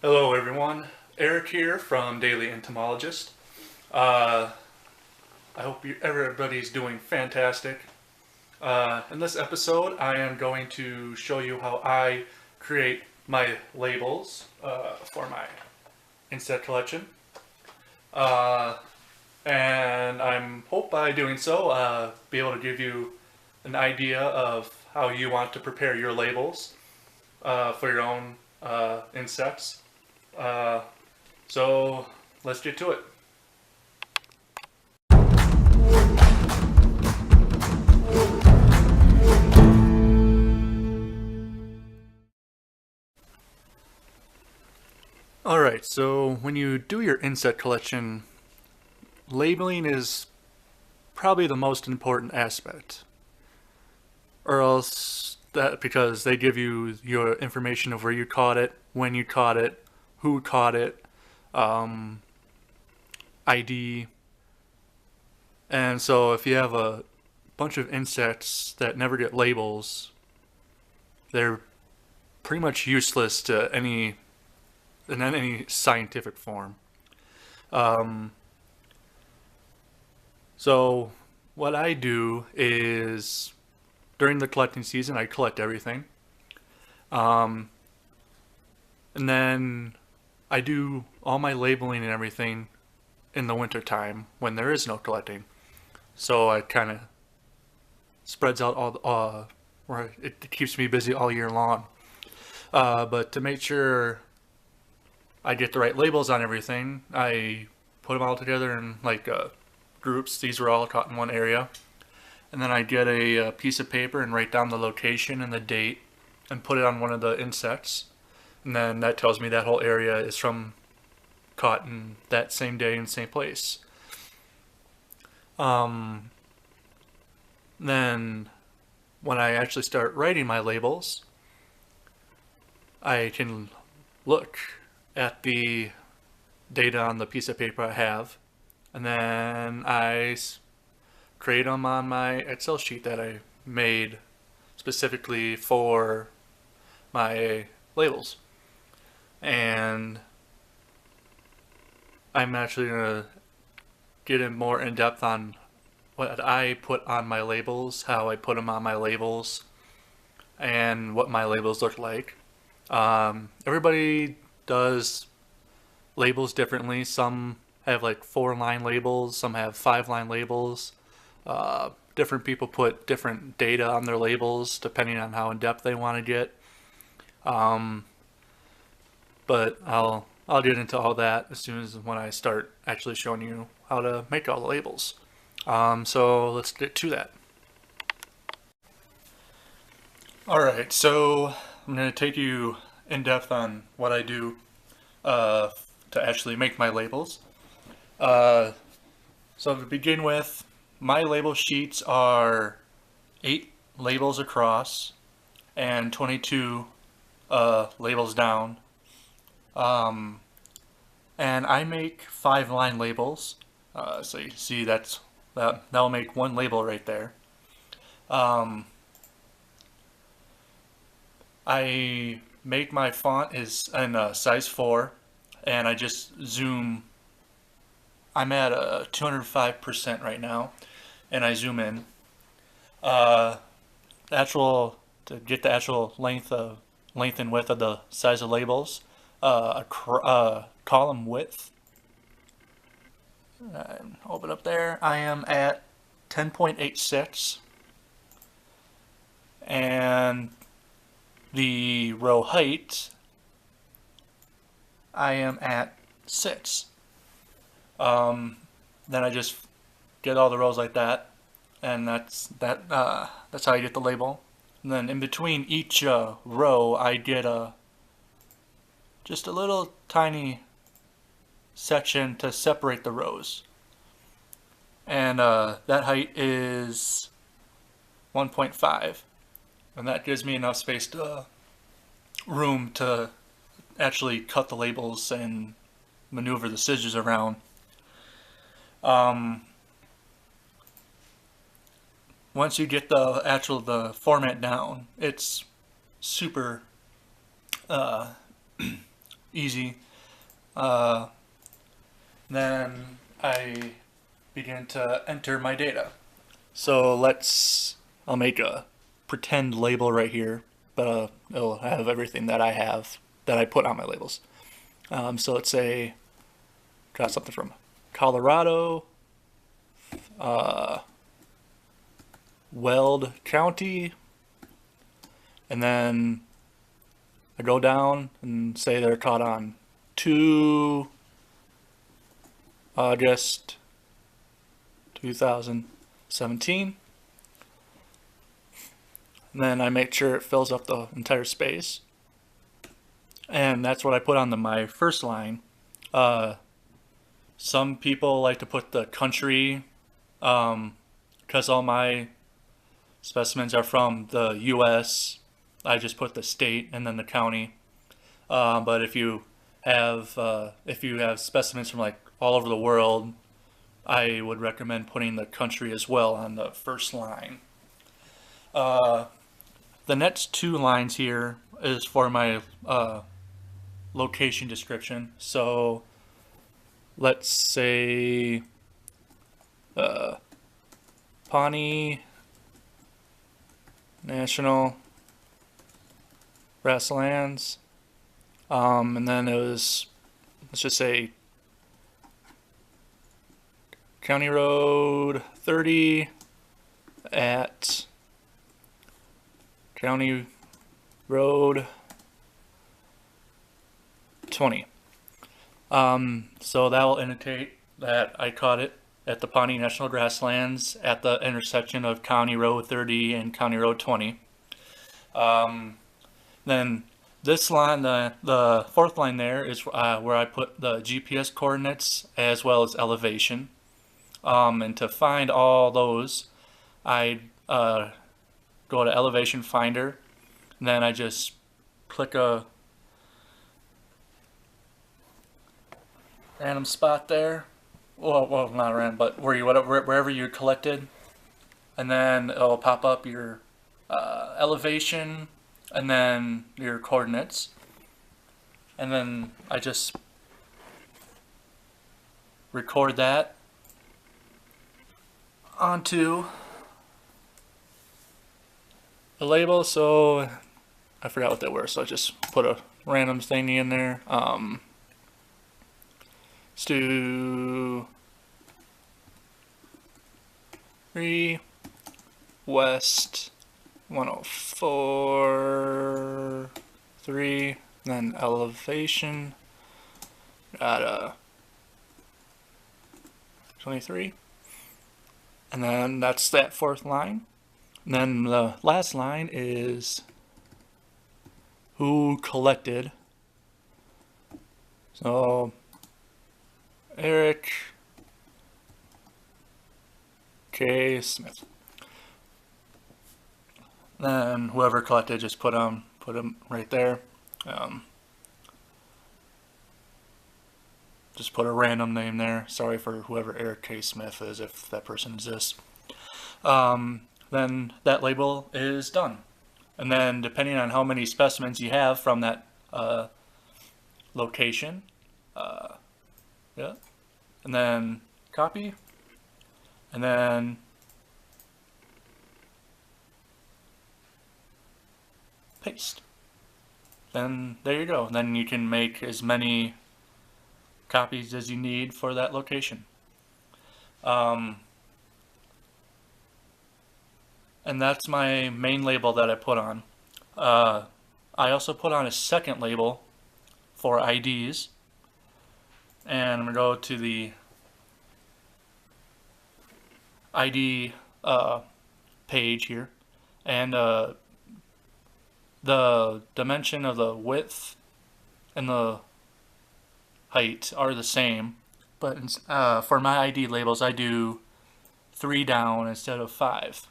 Hello everyone, Eric here from Daily Entomologist. Uh, I hope everybody's doing fantastic. In this episode, I am going to show you how I create my labels for my insect collection. Uh, and I hope by doing so, be able to give you an idea of how you want to prepare your labels for your own insects. Uh, so let's get to it. Alright, so when you do your insect collection, labeling is probably the most important aspect. Or else that because they give you your information of where you caught it, when you caught it, who caught it, um, ID. And so if you have a bunch of insects that never get labels, they're pretty much useless to any scientific form. Um, so what I do is during the collecting season, I collect everything. Um, and then I do all my labeling and everything in the winter time when there is no collecting. So it kind of spreads out where it keeps me busy all year long. But to make sure I get the right labels on everything, I put them all together in groups. These were all caught in one area. And then I get a piece of paper and write down the location and the date and put it on one of the insects. And then that tells me that whole area is from caught in that same day and same place. Um, then when I actually start writing my labels, I can look at the data on the piece of paper I have, and then I create them on my Excel sheet that I made specifically for my labels. And I'm actually going to get in more in depth on what I put on my labels, how I put them on my labels, and what my labels look like. Everybody does labels differently. Some have like 4-line labels, some have 5-line labels. Different people put different data on their labels depending on how in depth they want to get. But I'll get into all that as soon as when I start actually showing you how to make all the labels. So let's get to that. Alright, so I'm going to take you in depth on what I do to actually make my labels. So to begin with, my label sheets are 8 labels across and 22 labels down. And I make 5-line labels. So you see that'll make one label right there. I make my font is in size 4, and I just zoom. I'm at a 205% right now, and I zoom in. Uh, to get the actual length and width of the size of labels, column width. Open up there. I am at 10.86, and the row height I am at 6. Then I just get all the rows like that, and that's how I get the label. And then in between each row, I get just a little tiny section to separate the rows, and that height is 1.5, and that gives me enough space to room to actually cut the labels and maneuver the scissors around. Once you get the format down, it's super easy. Then I begin to enter my data. So I'll make a pretend label right here, but it'll have everything that I put on my labels. So let's say, got something from Colorado, Weld County, and then I go down and say they're caught on 2 August 2017. And then I make sure it fills up the entire space. And that's what I put on my first line. Some people like to put the country, because all my specimens are from the U.S. I just put the state and then the county. But if you have specimens from like all over the world, I would recommend putting the country as well on the first line. The next 2 lines here is for my location description. So let's say Pawnee National Grasslands, and then it was, let's just say County Road 30 at County Road 20. So that will indicate that I caught it at the Pawnee National Grasslands at the intersection of County Road 30 and County Road 20. Then this line, the 4th line there, is where I put the GPS coordinates as well as elevation. And to find all those, I go to Elevation Finder, and then I just click a random spot there. Well, not random, but wherever you collected, and then it'll pop up your elevation and then your coordinates, and then I just record that onto a label. So I forgot what they were, so I just put a random thingy in there. Let's do 3 West 104 3, then elevation at 23, and then that's that 4th line. And then the last line is who collected. So Eric K. Smith. Then whoever collected, just put him right there. Just put a random name there. Sorry for whoever Eric K. Smith is, if that person exists. Then that label is done. And then depending on how many specimens you have from that location, yeah, and then copy, and then paste. Then there you go. Then you can make as many copies as you need for that location. And that's my main label that I put on. I also put on a second label for IDs, and I'm going to go to the ID page here, and the dimension of the width and the height are the same, but for my ID labels I do 3 down instead of 5.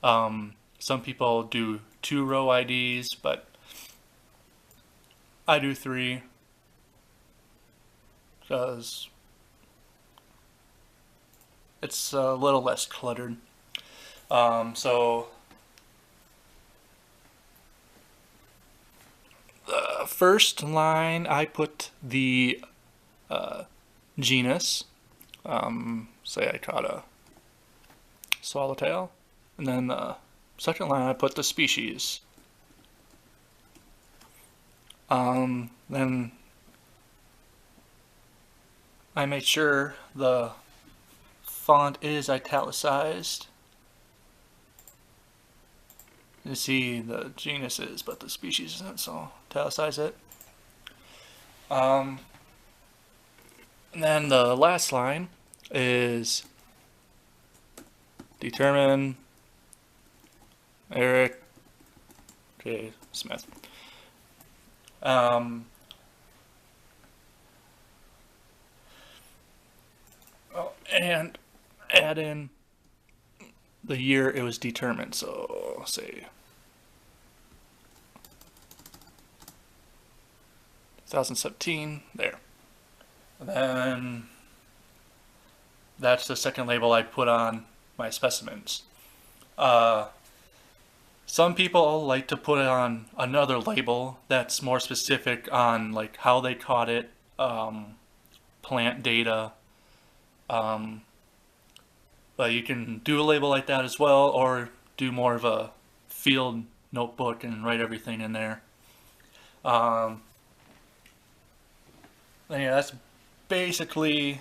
Some people do 2-row IDs, but I do 3 because it's a little less cluttered. So the first line I put the genus. Say I caught a swallowtail, and then the second line I put the species. Then I made sure the font is italicized. You see the genus is, but the species isn't, so italicize it. And then the last line is determine Eric J. Smith. And add in the year it was determined, so say 2017, there. And then that's the second label I put on my specimens. Some people like to put it on another label that's more specific on like how they caught it, plant data. But you can do a label like that as well, or do more of a field notebook and write everything in there. Yeah, that's basically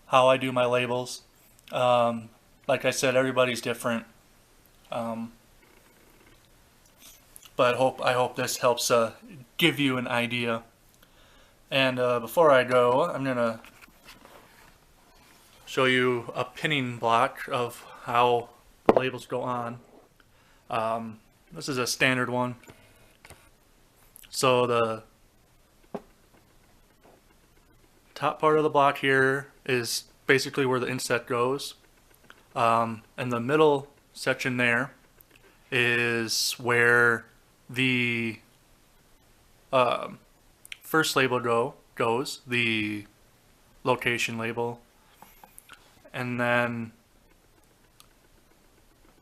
how I do my labels. Like I said, everybody's different. But I hope this helps give you an idea. And before I go, I'm gonna show you a pinning block of how the labels go on. This is a standard one. So the top part of the block here is basically where the inset goes. And the middle section there is where the first label goes, the location label. And then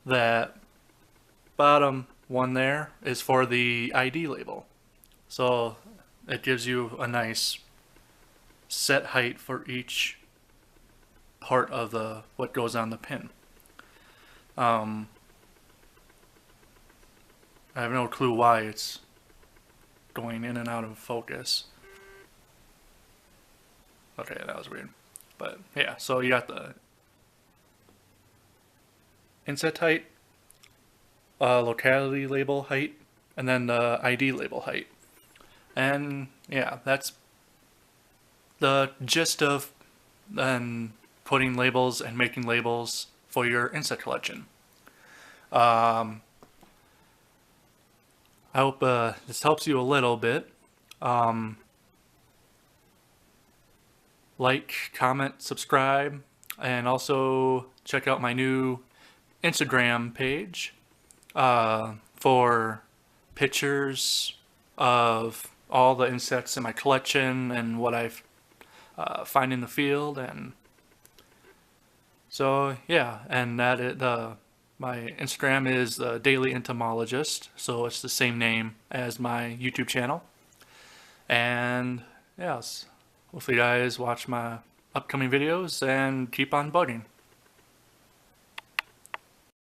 that bottom one there is for the ID label. So it gives you a nice set height for each part of the what goes on the pin. I have no clue why it's going in and out of focus. Okay, that was weird. But yeah, so you got the inset height, locality label height, and then the ID label height. And yeah, that's the gist of then putting labels and making labels for your inset collection. I hope this helps you a little bit. Like, comment, subscribe, and also check out my new Instagram page for pictures of all the insects in my collection and what I've find in the field. And so yeah, and my Instagram is the Daily Entomologist, so it's the same name as my YouTube channel. And yes, hopefully you guys watch my upcoming videos and keep on bugging.